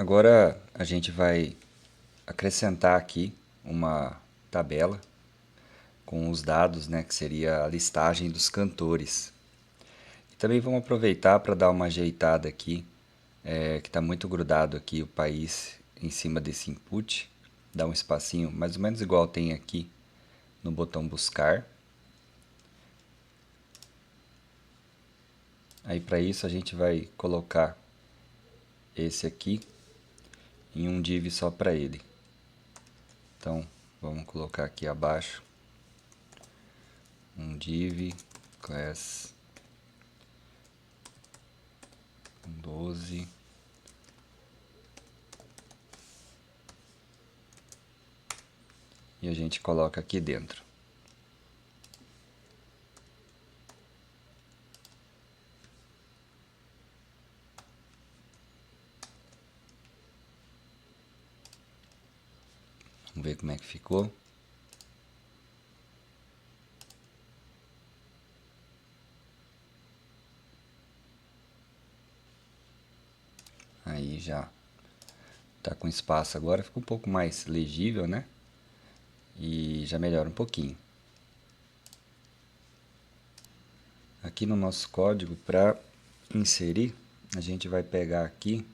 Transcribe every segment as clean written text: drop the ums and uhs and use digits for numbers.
Agora a gente vai acrescentar aqui uma tabela com os dados, né, que seria a listagem dos cantores. E também vamos aproveitar para dar uma ajeitada aqui, que está muito grudado aqui o país em cima desse input, dar um espacinho mais ou menos igual tem aqui no botão buscar. Aí para isso a gente vai colocar esse aqui em um div só para ele. Então vamos colocar aqui abaixo um div class 12 e a gente coloca aqui dentro. Vamos ver como é que ficou. Aí já tá com espaço agora, fica um pouco mais legível, né? E já melhora um pouquinho. Aqui no nosso código, para inserir, a gente vai pegar aqui,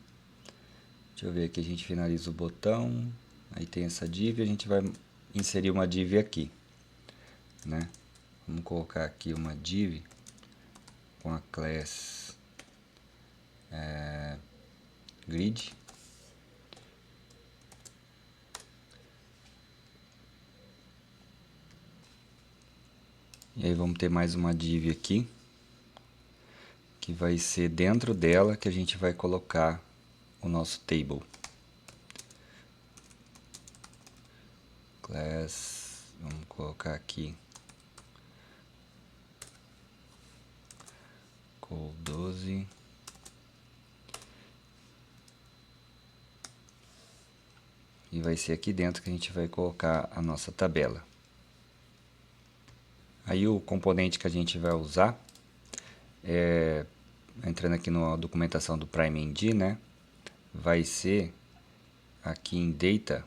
deixa eu ver aqui, a gente finaliza o botão, aí tem essa div, a gente vai inserir uma div aqui, né? Vamos colocar aqui uma div com a class grid. E aí vamos ter mais uma div aqui, que vai ser dentro dela que a gente vai colocar o nosso table. Class, vamos colocar aqui col12. E vai ser aqui dentro que a gente vai colocar a nossa tabela. Aí o componente que a gente vai usar, entrando aqui na documentação do PrimeMD, né, vai ser aqui em Data,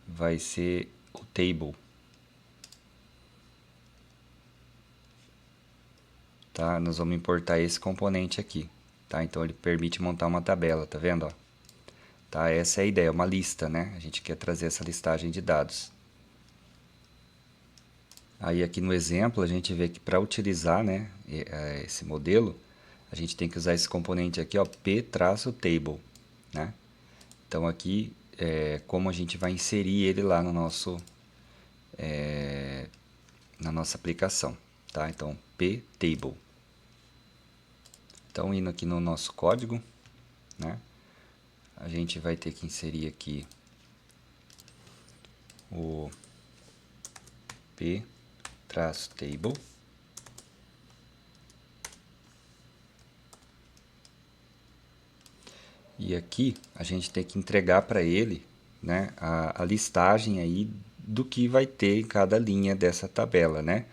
vai ser o Table. Tá? Nós vamos importar esse componente aqui. Tá? Então ele permite montar uma tabela, tá vendo? Ó? Tá? Essa é a ideia, uma lista, né? A gente quer trazer essa listagem de dados. Aí aqui no exemplo a gente vê que para utilizar, né, esse modelo, a gente tem que usar esse componente aqui, ó, p-table, né? Então aqui como a gente vai inserir ele lá no nosso na nossa aplicação, tá? Então p-table. Então indo aqui no nosso código, né, a gente vai ter que inserir aqui o p-table. E aqui a gente tem que entregar para ele, né, a listagem aí do que vai ter em cada linha dessa tabela, né?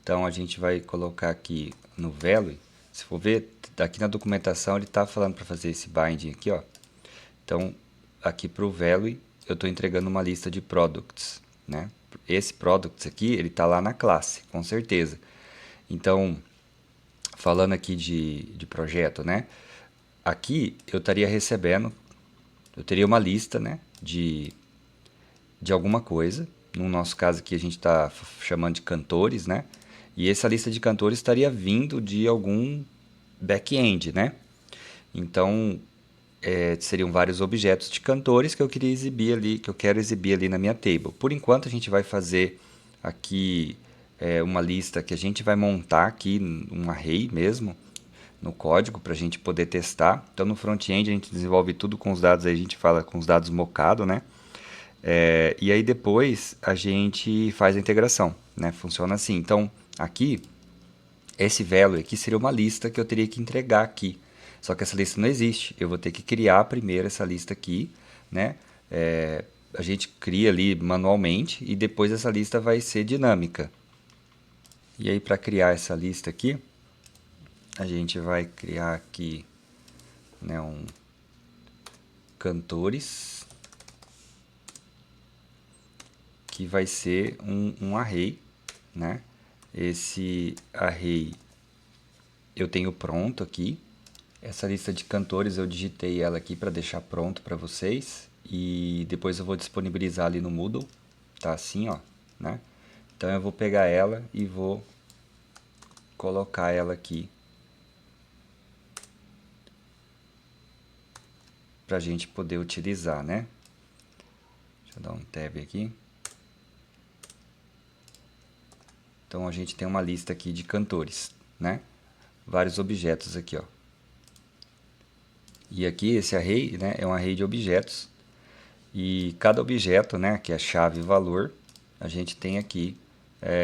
Então a gente vai colocar aqui no value, se for ver, aqui na documentação ele está falando para fazer esse binding aqui, ó. Então aqui para o value eu estou entregando uma lista de products, né? Esse products aqui ele está lá na classe, com certeza. Então falando aqui de projeto, né? Aqui eu estaria recebendo, eu teria uma lista, né, de alguma coisa. No nosso caso aqui a gente está chamando de cantores, né? E essa lista de cantores estaria vindo de algum back-end, né? Então seriam vários objetos de cantores que eu queria exibir ali, que eu quero exibir ali na minha table. Por enquanto a gente vai fazer aqui uma lista que a gente vai montar aqui, um array mesmo, no código para a gente poder testar. Então no front-end a gente desenvolve tudo com os dados, aí a gente fala com os dados mocado, né? E aí depois a gente faz a integração, né? Funciona assim. Então aqui, esse value aqui seria uma lista que eu teria que entregar aqui. Só que essa lista não existe. Eu vou ter que criar primeiro essa lista aqui, né? A gente cria ali manualmente e depois essa lista vai ser dinâmica. E aí para criar essa lista aqui, a gente vai criar aqui, né, cantores, que vai ser um array, né? Esse array eu tenho pronto aqui. Essa lista de cantores eu digitei ela aqui para deixar pronto para vocês. E depois eu vou disponibilizar ali no Moodle. Tá assim, ó, né? Então eu vou pegar ela e vou colocar ela aqui para a gente poder utilizar, né? Deixa eu dar um tab aqui. Então a gente tem uma lista aqui de cantores, né? Vários objetos aqui, ó. E aqui esse array, né, é um array de objetos. E cada objeto, né, que é chave e valor, a gente tem aqui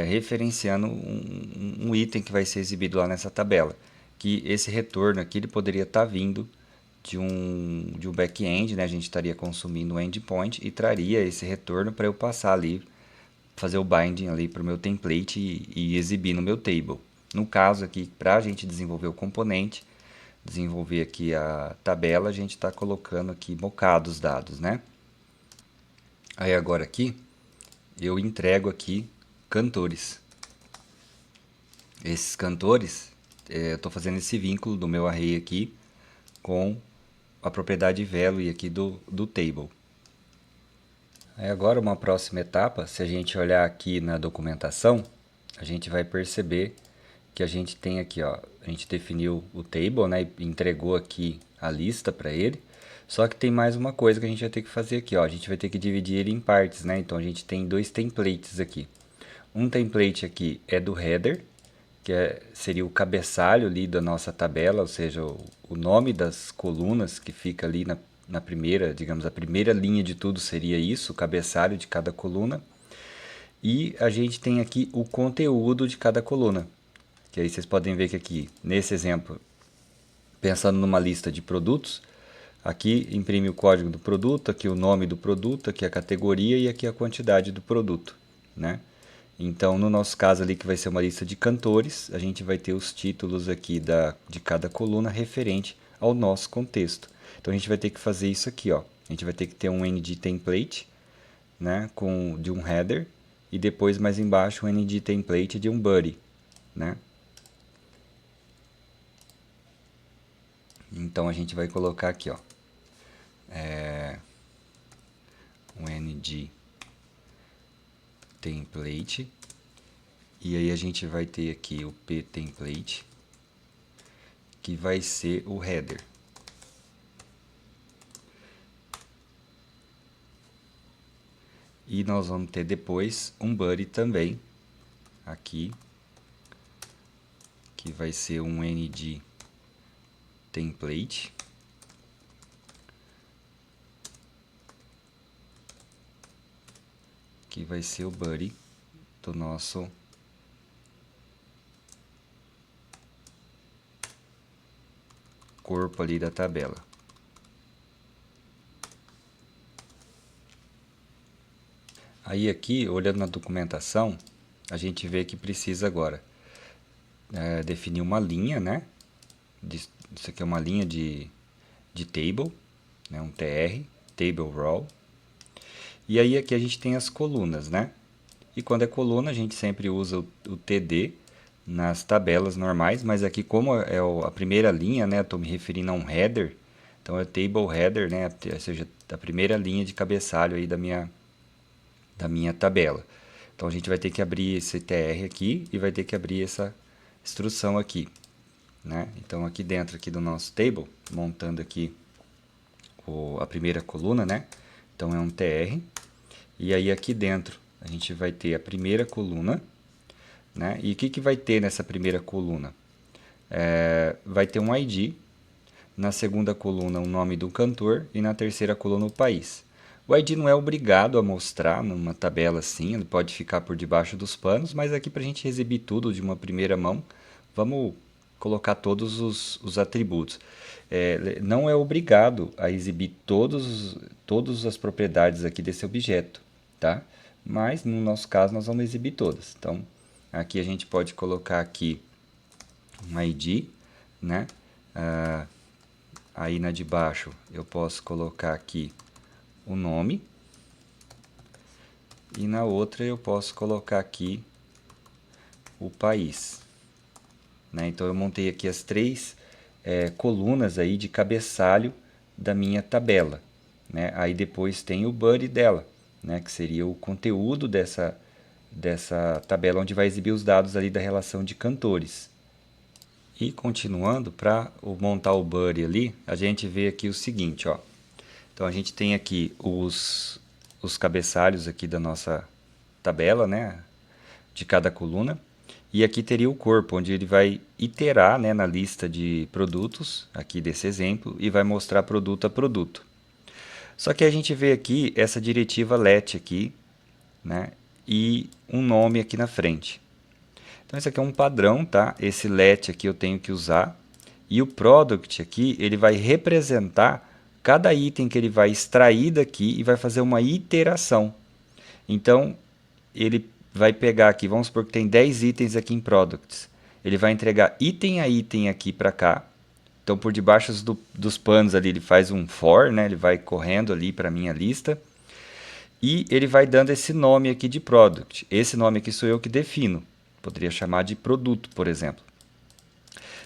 referenciando um item que vai ser exibido lá nessa tabela. Que esse retorno aqui ele poderia estar vindo de um back-end, né? A gente estaria consumindo um endpoint e traria esse retorno para eu passar ali, fazer o binding ali para o meu template e exibir no meu table. No caso aqui, para a gente desenvolver o componente, desenvolver aqui a tabela, a gente está colocando aqui mocados dados, né? Aí agora aqui, eu entrego aqui cantores. Esses cantores, eu estou fazendo esse vínculo do meu array aqui com a propriedade value aqui do table. Aí agora uma próxima etapa, se a gente olhar aqui na documentação, a gente vai perceber que a gente tem aqui, ó, a gente definiu o table, né, e entregou aqui a lista para ele. Só que tem mais uma coisa que a gente vai ter que fazer aqui, ó, a gente vai ter que dividir ele em partes, né? Então a gente tem dois templates aqui. Um template aqui é do header, que seria o cabeçalho ali da nossa tabela, ou seja, o nome das colunas que fica ali na primeira, digamos, a primeira linha de tudo seria isso, o cabeçalho de cada coluna. E a gente tem aqui o conteúdo de cada coluna, que aí vocês podem ver que aqui, nesse exemplo, pensando numa lista de produtos, aqui imprime o código do produto, aqui o nome do produto, aqui a categoria e aqui a quantidade do produto, né? Então, no nosso caso ali, que vai ser uma lista de cantores, a gente vai ter os títulos aqui de cada coluna referente ao nosso contexto. Então, a gente vai ter que fazer isso aqui, ó. A gente vai ter que ter um ND template, né, de um header, e depois mais embaixo um ND template de um body, né? Então, a gente vai colocar aqui, ó, um ND template, e aí a gente vai ter aqui o ptemplate, que vai ser o header. E nós vamos ter depois um body também, aqui, que vai ser um ND template. Que vai ser o body do nosso corpo ali da tabela. Aí aqui, olhando na documentação, a gente vê que precisa agora definir uma linha, né? Isso aqui é uma linha de table, né? Um TR, table row. E aí aqui a gente tem as colunas, né? E quando é coluna, a gente sempre usa o TD nas tabelas normais, mas aqui como é a primeira linha, né? Estou me referindo a um header, então é table header, né? Ou seja, a primeira linha de cabeçalho aí da minha tabela. Então a gente vai ter que abrir esse TR aqui e vai ter que abrir essa instrução aqui, né? Então aqui dentro aqui do nosso table, montando aqui a primeira coluna, né? Então é um TR. E aí aqui dentro a gente vai ter a primeira coluna, né? E o que vai ter nessa primeira coluna? Vai ter um ID, na segunda coluna o nome do cantor e na terceira coluna o país. O ID não é obrigado a mostrar numa tabela assim, ele pode ficar por debaixo dos panos, mas aqui para a gente exibir tudo de uma primeira mão, vamos colocar todos os atributos. Não é obrigado a exibir todas as propriedades aqui desse objeto, tá? Mas no nosso caso nós vamos exibir todas. Então aqui a gente pode colocar aqui um ID, né? Aí na de baixo eu posso colocar aqui o nome. E na outra eu posso colocar aqui o país. Né? Então eu montei aqui as três colunas aí de cabeçalho da minha tabela. Né? Aí depois tem o body dela, né? Que seria o conteúdo dessa tabela onde vai exibir os dados ali da relação de cantores. E continuando, para montar o body ali, a gente vê aqui o seguinte, ó. Então a gente tem aqui os cabeçalhos aqui da nossa tabela, né? De cada coluna. E aqui teria o corpo, onde ele vai iterar, né, na lista de produtos, aqui desse exemplo, e vai mostrar produto a produto. Só que a gente vê aqui essa diretiva let aqui, né, e um nome aqui na frente. Então esse aqui é um padrão, tá? Esse let aqui eu tenho que usar. E o product aqui, ele vai representar cada item que ele vai extrair daqui e vai fazer uma iteração. Então, ele vai pegar aqui, vamos supor que tem 10 itens aqui em products. Ele vai entregar item a item aqui para cá. Então, por debaixo dos panos ali, ele faz um for, né? Ele vai correndo ali para a minha lista. E ele vai dando esse nome aqui de product. Esse nome aqui sou eu que defino. Poderia chamar de produto, por exemplo.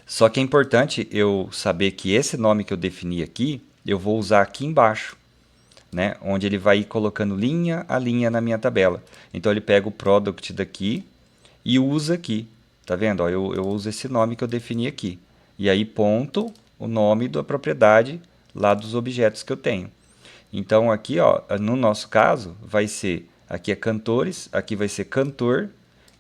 Só que é importante eu saber que esse nome que eu defini aqui, eu vou usar aqui embaixo. Né, onde ele vai ir colocando linha a linha na minha tabela. Então ele pega o product daqui e usa aqui. Tá vendo? Ó, eu uso esse nome que eu defini aqui. E aí ponto o nome da propriedade lá dos objetos que eu tenho. Então aqui, ó, no nosso caso, vai ser, aqui é cantores, aqui vai ser cantor,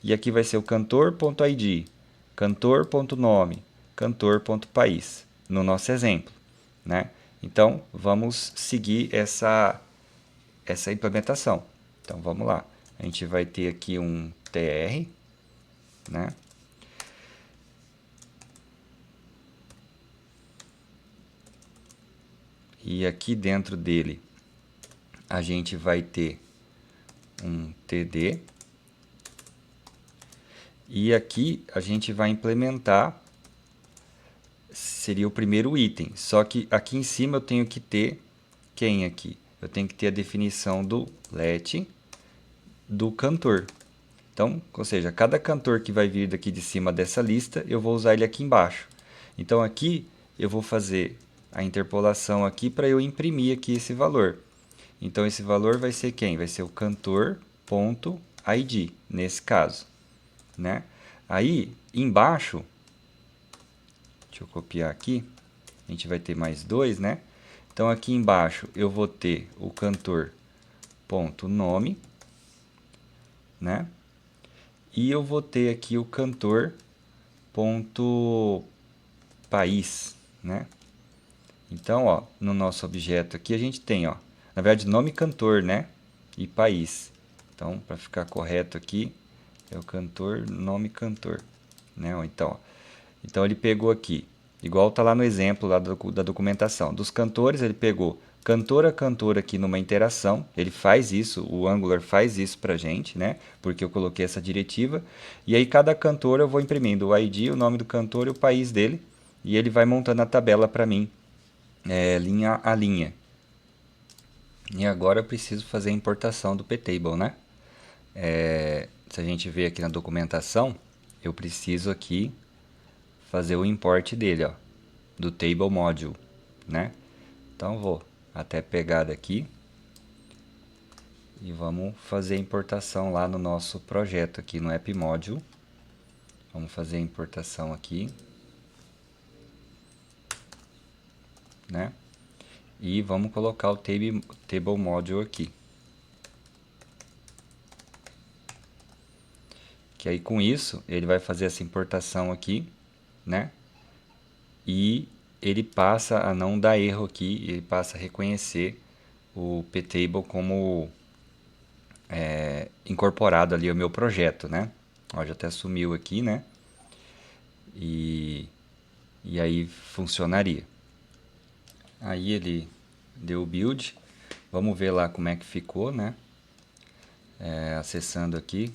e aqui vai ser o cantor.id, cantor.nome, cantor.país, no nosso exemplo, né? Então, vamos seguir essa implementação. Então, vamos lá. A gente vai ter aqui um tr, né? E aqui dentro dele, a gente vai ter um td. E aqui a gente vai implementar, seria o primeiro item. Só que aqui em cima eu tenho que ter quem aqui? Eu tenho que ter a definição do let do cantor. Então, ou seja, cada cantor que vai vir daqui de cima dessa lista, eu vou usar ele aqui embaixo. Então aqui eu vou fazer a interpolação aqui para eu imprimir aqui esse valor. Então esse valor vai ser quem? Vai ser o cantor.id, nesse caso, né? Aí, embaixo, deixa eu copiar aqui, a gente vai ter mais dois, né? Então aqui embaixo eu vou ter o cantor.nome, né? E eu vou ter aqui o cantor.país, né? Então, ó, no nosso objeto aqui a gente tem, ó, na verdade, nome cantor, né? E país. Então, para ficar correto aqui, é o cantor, nome cantor, né? Então ele pegou aqui, igual tá lá no exemplo lá da documentação. Dos cantores, ele pegou cantor a cantor aqui numa interação. Ele faz isso, o Angular faz isso pra gente, né? Porque eu coloquei essa diretiva. E aí cada cantor eu vou imprimindo o ID, o nome do cantor e o país dele. E ele vai montando a tabela para mim, linha a linha. E agora eu preciso fazer a importação do ptable, né? Se a gente ver aqui na documentação, eu preciso aqui fazer o import dele, ó, do table module, né? Então vou até pegar daqui e vamos fazer a importação lá no nosso projeto aqui no app module. Vamos fazer a importação aqui, né? E vamos colocar o table module aqui. Que aí com isso ele vai fazer essa importação aqui, né? E ele passa a não dar erro aqui, ele passa a reconhecer o ptable como incorporado ali ao meu projeto, né? Ó, já até sumiu aqui, né? E aí funcionaria. Aí ele deu o build. Vamos ver lá como é que ficou, né? Acessando aqui.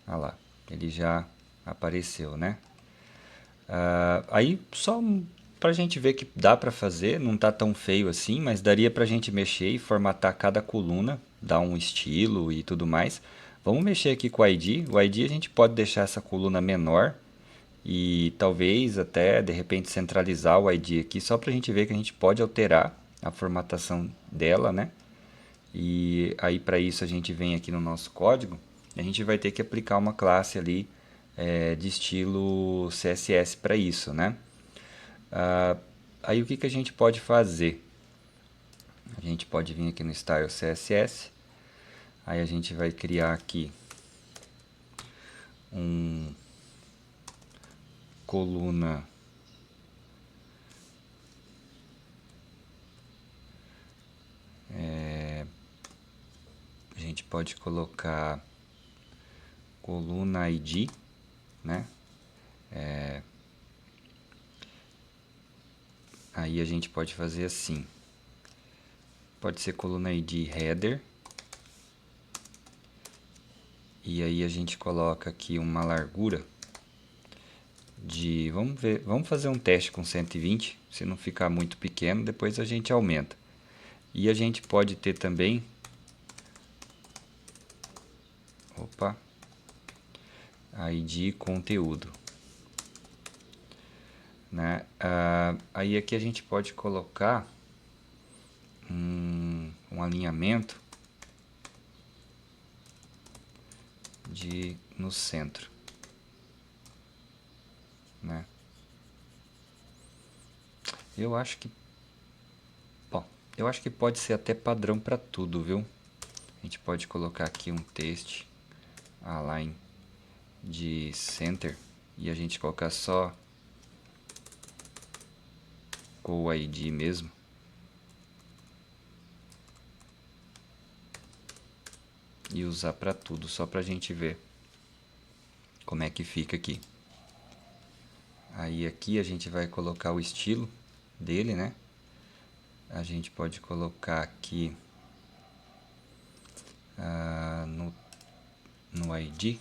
Olha lá, ele já apareceu, né? Aí só pra gente ver que dá pra fazer, não tá tão feio assim, mas daria pra gente mexer e formatar cada coluna, dar um estilo e tudo mais. Vamos mexer aqui com o ID. O ID a gente pode deixar essa coluna menor e talvez até de repente centralizar o ID aqui só pra gente ver que a gente pode alterar a formatação dela, né? E aí para isso a gente vem aqui no nosso código, a gente vai ter que aplicar uma classe ali de estilo CSS para isso, né? Aí o que a gente pode fazer? A gente pode vir aqui no Style CSS, aí a gente vai criar aqui um coluna a gente pode colocar coluna ID, né? Aí a gente pode fazer assim, pode ser coluna ID header, e aí a gente coloca aqui uma largura de, vamos ver, vamos fazer um teste com 120, se não ficar muito pequeno, depois a gente aumenta. E a gente pode ter também, opa, ID conteúdo, né? Aí aqui a gente pode colocar um alinhamento de no centro, né? Eu acho que, bom, eu acho que pode ser até padrão para tudo, viu? A gente pode colocar aqui um text align de center e a gente colocar só com o ID mesmo. E usar para tudo, só para a gente ver como é que fica aqui. Aí aqui a gente vai colocar o estilo dele, né? A gente pode colocar aqui no ID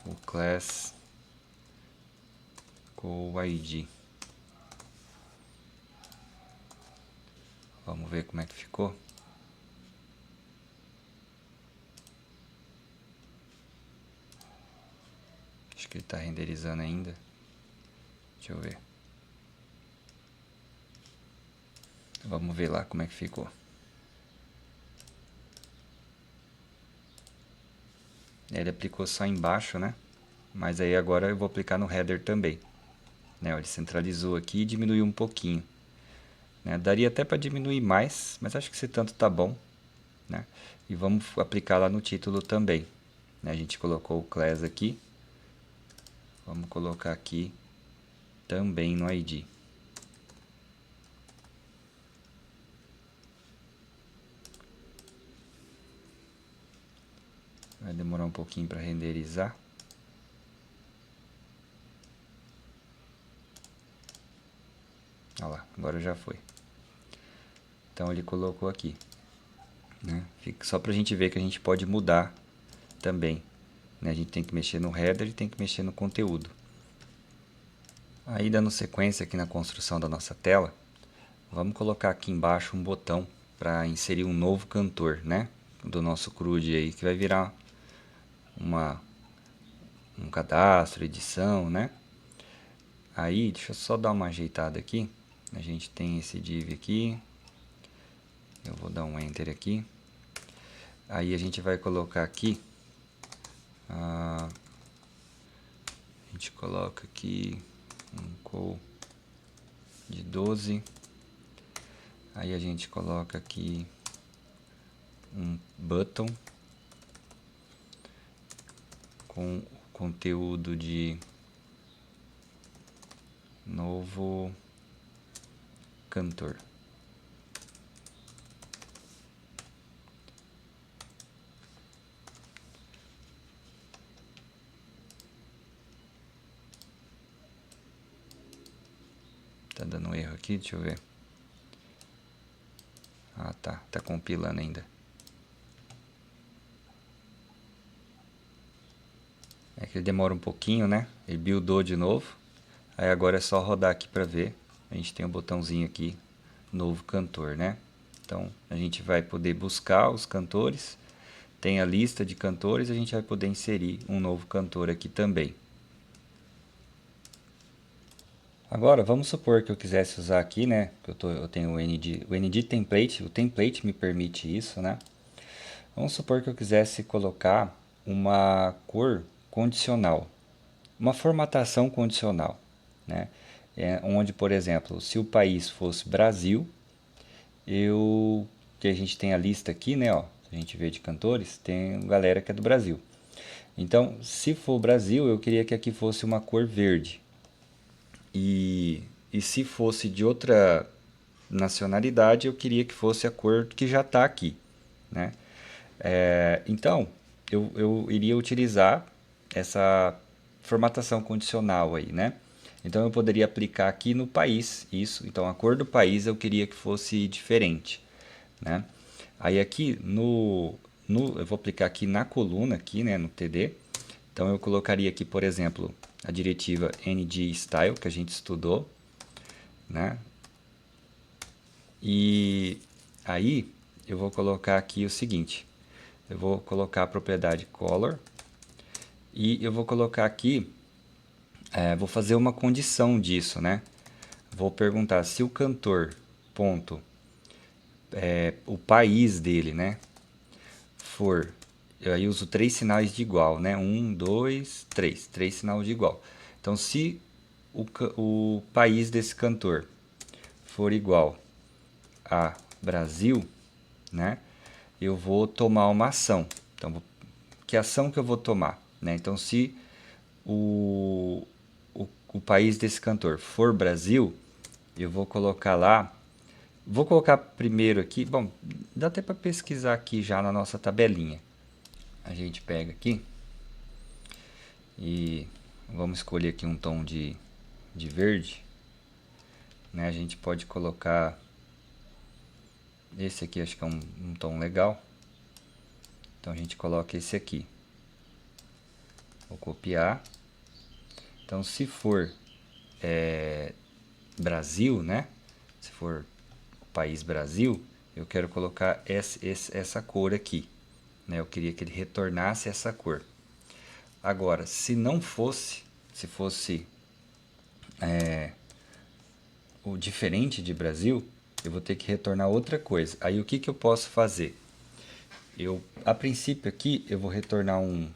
o class com o ID. Vamos ver como é que ficou. Acho que ele está renderizando ainda. Deixa eu ver. Vamos ver lá como é que ficou. Ele aplicou só embaixo, né? Mas aí agora eu vou aplicar no header também. Né? Ele centralizou aqui e diminuiu um pouquinho. Né? Daria até para diminuir mais, mas acho que esse tanto tá bom. Né? E vamos aplicar lá no título também. Né? A gente colocou o class aqui. Vamos colocar aqui também no ID. Vai demorar um pouquinho para renderizar. Olha lá, agora já foi. Então ele colocou aqui. Né? Fica só para a gente ver que a gente pode mudar também. Né? A gente tem que mexer no header e tem que mexer no conteúdo. Aí dando sequência aqui na construção da nossa tela, vamos colocar aqui embaixo um botão para inserir um novo cantor, né? Do nosso CRUD aí, que vai virar um cadastro, edição, né? Aí, deixa eu só dar uma ajeitada aqui. A gente tem esse div aqui. Eu vou dar um enter aqui. Aí a gente vai colocar aqui. A gente coloca aqui um call de 12. Aí a gente coloca aqui um button com o conteúdo de novo cantor. Tá dando um erro aqui, deixa eu ver. Ah, tá compilando ainda. É que ele demora um pouquinho, né? Ele buildou de novo. Aí agora é só rodar aqui para ver a gente tem o botãozinho aqui, novo cantor, né? Então, a gente vai poder buscar os cantores, tem a lista de cantores, a gente vai poder inserir um novo cantor aqui também. Agora, vamos supor que eu quisesse usar aqui, né? Eu tenho o ND template, o template me permite isso, né? Vamos supor que eu quisesse colocar uma cor condicional, uma formatação condicional, né? Onde, por exemplo, se o país fosse Brasil, que a gente tem a lista aqui, né? Ó, a gente vê de cantores, tem galera que é do Brasil. Então, se for Brasil, eu queria que aqui fosse uma cor verde. E se fosse de outra nacionalidade, eu queria que fosse a cor que já está aqui, né? Então, eu iria utilizar essa formatação condicional aí, né? Então, eu poderia aplicar aqui no país isso. Então, a cor do país eu queria que fosse diferente, né? Aí aqui eu vou aplicar aqui na coluna aqui, né, no TD. Então, eu colocaria aqui, por exemplo, a diretiva NG Style que a gente estudou, né? E aí eu vou colocar aqui o seguinte, eu vou colocar a propriedade color e eu vou colocar aqui, vou fazer uma condição disso, né? Vou perguntar se o cantor, ponto, o país dele, né? For, eu aí uso 3 sinais de igual, né? 1, 2, 3, 3 sinais de igual. Então, se o país desse cantor for igual a Brasil, né? Eu vou tomar uma ação. Então, que ação que eu vou tomar, né? Então, se o país desse cantor for Brasil, eu vou colocar lá. Vou colocar primeiro aqui. Bom, dá até para pesquisar aqui já na nossa tabelinha. A gente pega aqui e vamos escolher aqui um tom de verde, né? A gente pode colocar esse aqui, acho que é um tom legal. Então a gente coloca esse aqui. Vou copiar. Então, se for Brasil, né? Se for o país Brasil, eu quero colocar essa cor aqui, né? Eu queria que ele retornasse essa cor. Agora, se não fosse, se fosse o diferente de Brasil, eu vou ter que retornar outra coisa. Aí o que eu posso fazer? A princípio aqui, eu vou retornar um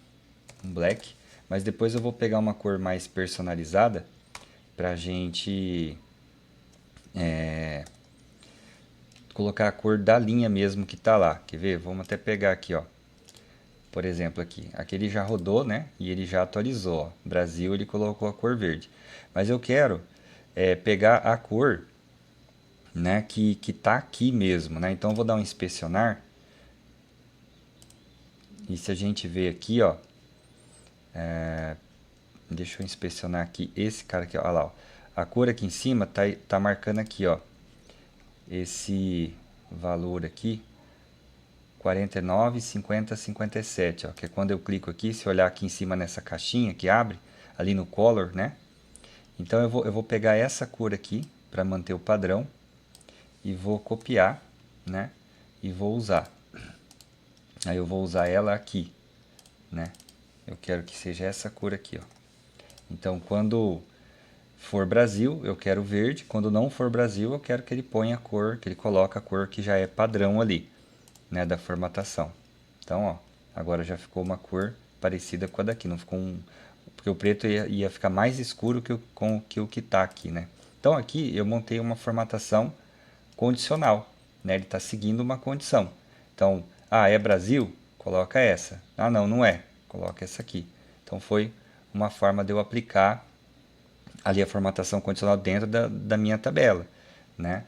black, mas depois eu vou pegar uma cor mais personalizada pra gente colocar a cor da linha mesmo que tá lá. Quer ver? Vamos até pegar aqui, ó. Por exemplo, aqui ele já rodou, né? E ele já atualizou. Ó. Brasil, ele colocou a cor verde. Mas eu quero pegar a cor, né, que tá aqui mesmo, né? Então eu vou dar um inspecionar. E se a gente ver aqui, ó, deixa eu inspecionar aqui esse cara aqui, ó, olha lá, ó. A cor aqui em cima tá marcando aqui, ó, esse valor aqui, 49, 50, 57, ó, que é quando eu clico aqui, se olhar aqui em cima nessa caixinha que abre, ali no color, né? Então eu vou pegar essa cor aqui para manter o padrão e vou copiar, né? E vou usar. Aí eu vou usar ela aqui, né? Eu quero que seja essa cor aqui, ó. Então quando for Brasil, eu quero verde. Quando não for Brasil, eu quero que ele ponha a cor, que ele coloque a cor que já é padrão ali, né, da formatação. Então, ó, agora já ficou uma cor parecida com a daqui, não ficou porque o preto ia ficar mais escuro que o que tá aqui, né? Então aqui eu montei uma formatação condicional, né? Ele está seguindo uma condição. Então, é Brasil? Coloca essa. Não, não é. Coloca essa aqui. Então foi uma forma de eu aplicar ali a formatação condicional dentro da minha tabela, né?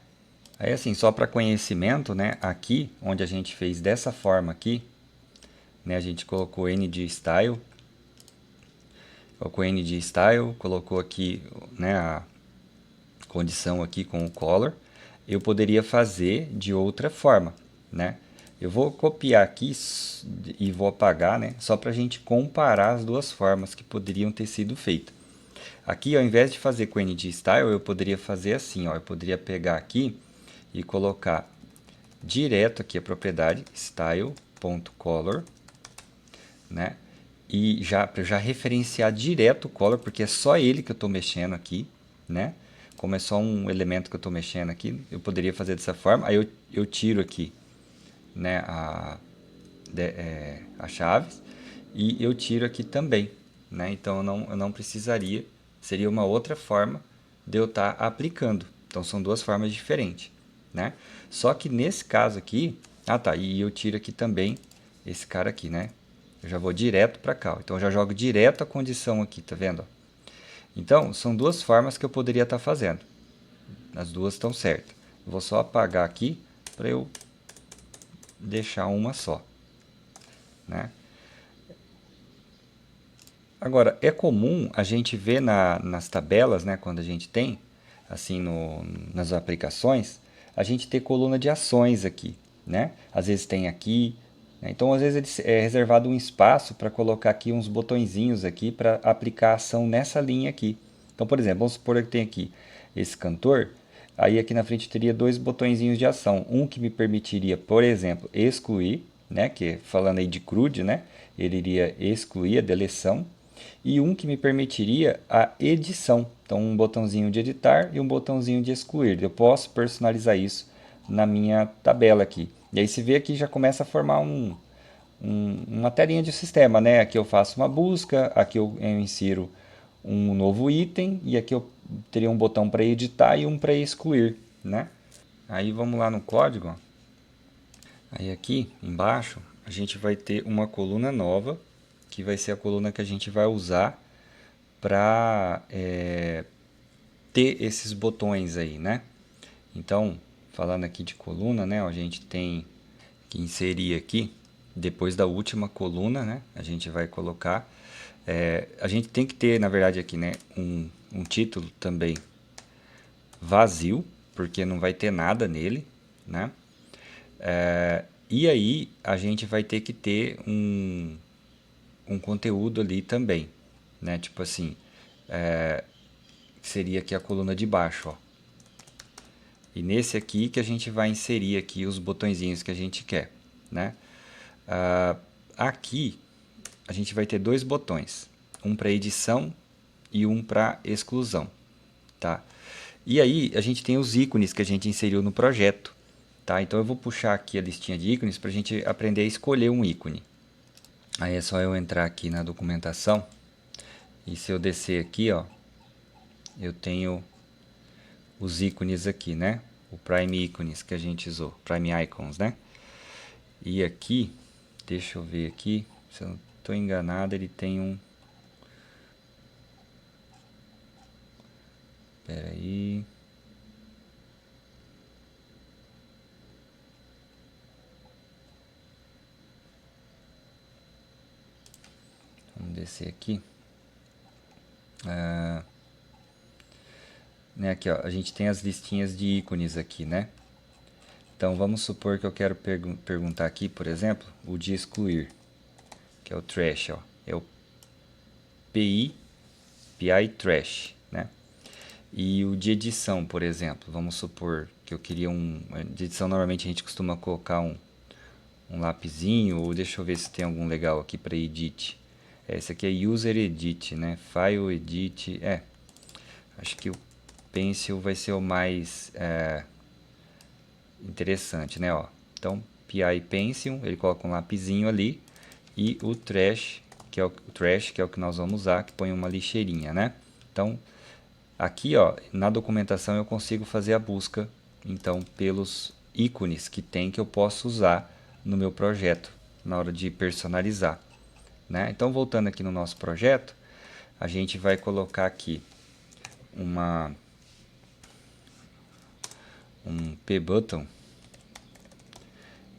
Aí assim, só para conhecimento, né? Aqui, onde a gente fez dessa forma aqui, né? A gente colocou N de style, colocou aqui, né? A condição aqui com o color. Eu poderia fazer de outra forma, né? Eu vou copiar aqui e vou apagar, né? Só para a gente comparar as duas formas que poderiam ter sido feitas. Aqui, ao invés de fazer com NG Style, eu poderia fazer assim, ó, eu poderia pegar aqui e colocar direto aqui a propriedade style.color, né? E para já referenciar direto o color, porque é só ele que eu estou mexendo aqui, né? Como é só um elemento que eu estou mexendo aqui, eu poderia fazer dessa forma. Aí eu tiro aqui, né, as chaves e eu tiro aqui também, né? Então eu não precisaria, seria uma outra forma de eu estar aplicando. Então são duas formas diferentes, né? Só que nesse caso aqui, e eu tiro aqui também esse cara aqui, né? Eu já vou direto para cá, então eu já jogo direto a condição aqui, tá vendo? Então são duas formas que eu poderia estar fazendo. As duas estão certas. Vou só apagar aqui para eu deixar uma só, né? Agora, é comum a gente ver nas tabelas, né, quando a gente tem, assim, nas aplicações, a gente ter coluna de ações aqui, né? Às vezes tem aqui, né? Então às vezes é reservado um espaço para colocar aqui uns botõezinhos aqui para aplicar a ação nessa linha aqui. Então, por exemplo, vamos supor que tem aqui esse cantor, aí aqui na frente teria dois botõezinhos de ação. Um que me permitiria, por exemplo, excluir, né, que falando aí de CRUD, né, ele iria excluir a deleção, e um que me permitiria a edição. Então, um botãozinho de editar e um botãozinho de excluir. Eu posso personalizar isso na minha tabela aqui. E aí se vê aqui já começa a formar uma telinha de sistema, né? Aqui eu faço uma busca, aqui eu insiro um novo item e aqui eu teria um botão para editar e um para excluir, né? Aí vamos lá no código. Aí aqui embaixo a gente vai ter uma coluna nova, que vai ser a coluna que a gente vai usar para ter esses botões aí, né? Então, falando aqui de coluna, né? A gente tem que inserir aqui, depois da última coluna, né? A gente vai colocar... a gente tem que ter, na verdade, aqui, né? Um título também vazio, porque não vai ter nada nele, né? E aí, a gente vai ter que ter um conteúdo ali também, né? Tipo assim, seria aqui a coluna de baixo, ó. E nesse aqui que a gente vai inserir aqui os botõezinhos que a gente quer, né? Aqui a gente vai ter dois botões, um para edição e um para exclusão, tá? E aí a gente tem os ícones que a gente inseriu no projeto, tá? Então eu vou puxar aqui a listinha de ícones para a gente aprender a escolher um ícone. Aí é só eu entrar aqui na documentação e se eu descer aqui, ó, eu tenho os ícones aqui, né? O Prime Ícones que a gente usou, Prime Icons, né? E aqui, deixa eu ver aqui, se eu não estou enganado, ele tem um... Espera aí... Vamos descer aqui. Né, aqui, ó, a gente tem as listinhas de ícones aqui, né? Então vamos supor que eu quero perguntar aqui, por exemplo, o de excluir, que é o trash, ó, é o PI trash, né? E o de edição, por exemplo, vamos supor que eu queria de edição normalmente a gente costuma colocar um lapisinho, ou deixa eu ver se tem algum legal aqui para edit. Esse aqui é user edit, né? File edit, acho que o pencil vai ser o mais interessante, né? Ó, então, PI Pencil, ele coloca um lapisinho ali, e o trash, que é o que nós vamos usar, que põe uma lixeirinha, né? Então, aqui, ó, na documentação eu consigo fazer a busca, então, pelos ícones que tem que eu posso usar no meu projeto, na hora de personalizar, né? Então, voltando aqui no nosso projeto, a gente vai colocar aqui um P-Button.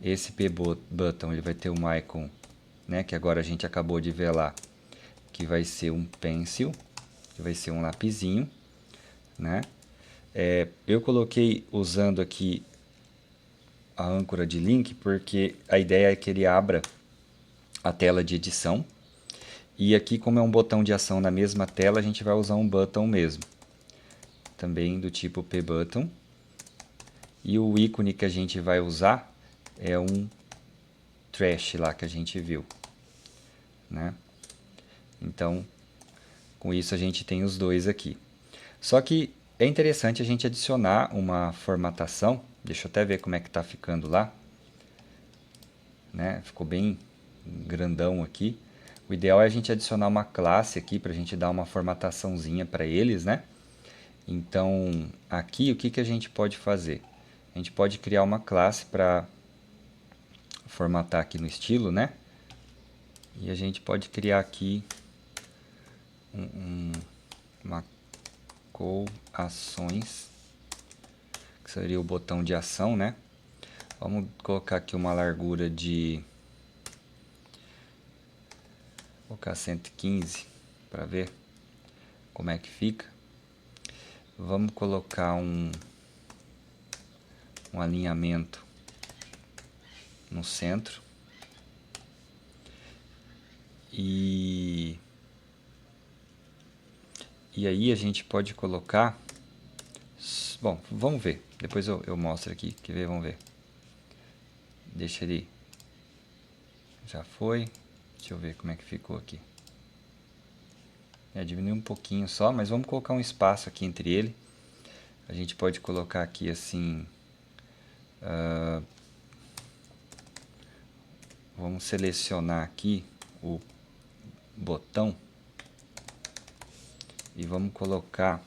Esse P-Button ele vai ter um icon, né, que agora a gente acabou de ver lá, que vai ser um pencil, que vai ser um lapisinho, né? Eu coloquei usando aqui a âncora de link porque a ideia é que ele abra a tela de edição E aqui, como é um botão de ação na mesma tela, a gente vai usar um button mesmo. Também do tipo pButton. E o ícone que a gente vai usar é um trash lá que a gente viu, né? Então, com isso a gente tem os dois aqui. Só que é interessante a gente adicionar uma formatação. Deixa eu até ver como é que tá ficando lá, né? Ficou bem grandão aqui. O ideal é a gente adicionar uma classe aqui para a gente dar uma formataçãozinha para eles, né? Então, aqui o que que a gente pode fazer? A gente pode criar uma classe para formatar aqui no estilo, né? E a gente pode criar aqui uma call ações, que seria o botão de ação, né? Vamos colocar aqui uma largura de... Vou colocar 115 para ver como é que fica. Vamos colocar um alinhamento no centro. E aí a gente pode colocar... Bom, vamos ver. Depois eu mostro aqui. Quer ver? Vamos ver. Deixa ele... Já foi. Deixa eu ver como é que ficou aqui. Diminuiu um pouquinho só, mas vamos colocar um espaço aqui entre ele. A gente pode colocar aqui assim... vamos selecionar aqui o botão. E vamos colocar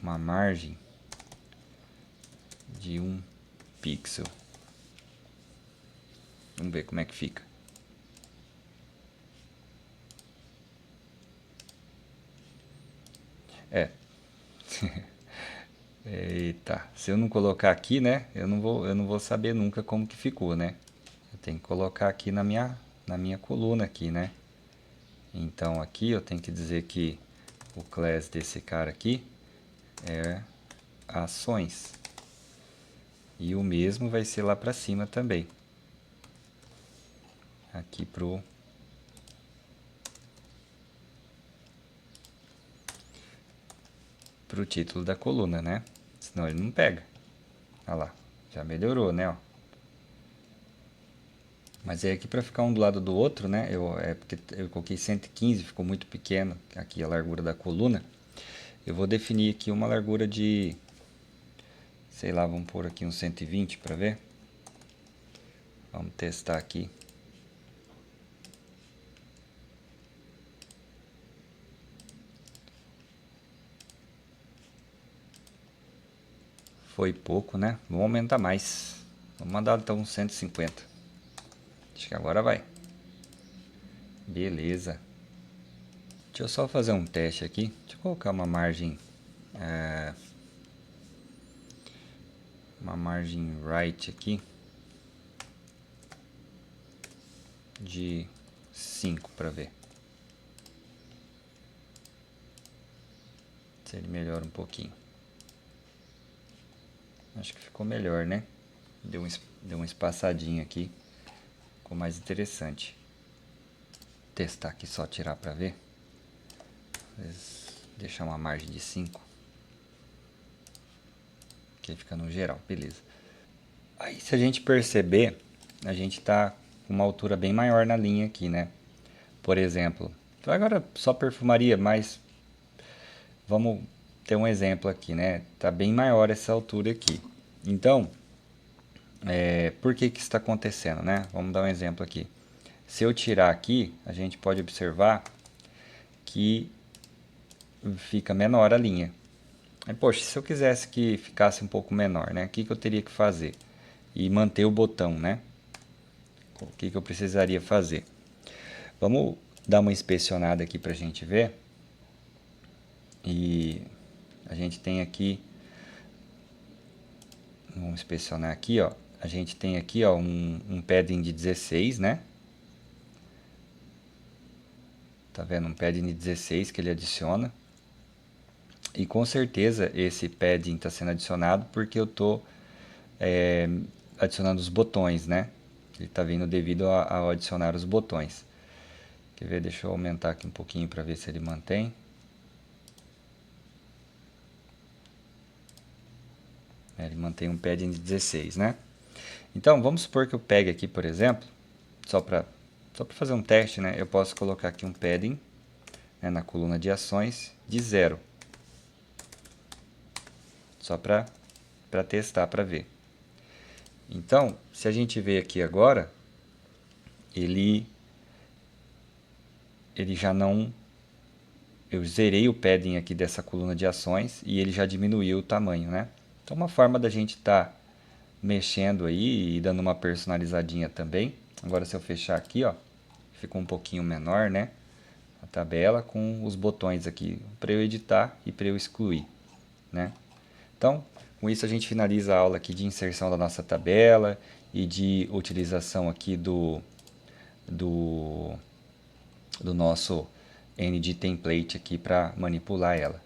uma margem de 1 pixel. Vamos ver como é que fica. Eita, se eu não colocar aqui, né, eu não vou saber nunca como que ficou, né? Eu tenho que colocar aqui na minha coluna aqui, né? Então aqui eu tenho que dizer que o class desse cara aqui é ações. E o mesmo vai ser lá para cima também. Aqui pro título da coluna, né? Senão ele não pega. Olha lá, já melhorou, né? Ó. Mas é aqui para ficar um do lado do outro, né? Porque eu coloquei 115, ficou muito pequeno aqui a largura da coluna. Eu vou definir aqui uma largura de, sei lá, vamos pôr aqui uns 120 para ver. Vamos testar aqui. Foi pouco, né? Vamos aumentar mais. Vamos mandar então uns 150. Acho que agora vai. Beleza. Deixa eu só fazer um teste aqui. Deixa eu colocar uma margem... uma margem right aqui. De 5 para ver. Se ele melhora um pouquinho. Acho que ficou melhor, né? Deu uma espaçadinha aqui. Ficou mais interessante. Testar aqui, só tirar para ver. Deixar uma margem de 5. Que aí fica no geral, beleza. Aí se a gente perceber, a gente tá com uma altura bem maior na linha aqui, né? Por exemplo, então agora só perfumaria, mas vamos ter um exemplo aqui, né? Tá bem maior essa altura aqui. Então, por que que isso está acontecendo, né? Vamos dar um exemplo aqui. Se eu tirar aqui, a gente pode observar que fica menor a linha. Aí, poxa, se eu quisesse que ficasse um pouco menor, né? O que que eu teria que fazer? E manter o botão, né? O que que eu precisaria fazer? Vamos dar uma inspecionada aqui para a gente ver. E a gente tem aqui... Vamos inspecionar aqui, ó. A gente tem aqui, ó, um padding de 16, né? Tá vendo? Um padding de 16 que ele adiciona. E com certeza esse padding está sendo adicionado porque eu estou adicionando os botões, né? Ele está vindo devido ao adicionar os botões. Quer ver? Deixa eu aumentar aqui um pouquinho para ver se ele mantém. Ele mantém um padding de 16, né? Então, vamos supor que eu pegue aqui, por exemplo, só para fazer um teste, né? Eu posso colocar aqui um padding, né, na coluna de ações de 0. Só para testar, para ver. Então, se a gente ver aqui agora, ele já não... Eu zerei o padding aqui dessa coluna de ações e ele já diminuiu o tamanho, né? Então, uma forma da gente estar mexendo aí e dando uma personalizadinha também. Agora, se eu fechar aqui, ó, ficou um pouquinho menor, né? A tabela com os botões aqui para eu editar e para eu excluir, né? Então, com isso a gente finaliza a aula aqui de inserção da nossa tabela e de utilização aqui do nosso ND template aqui para manipular ela.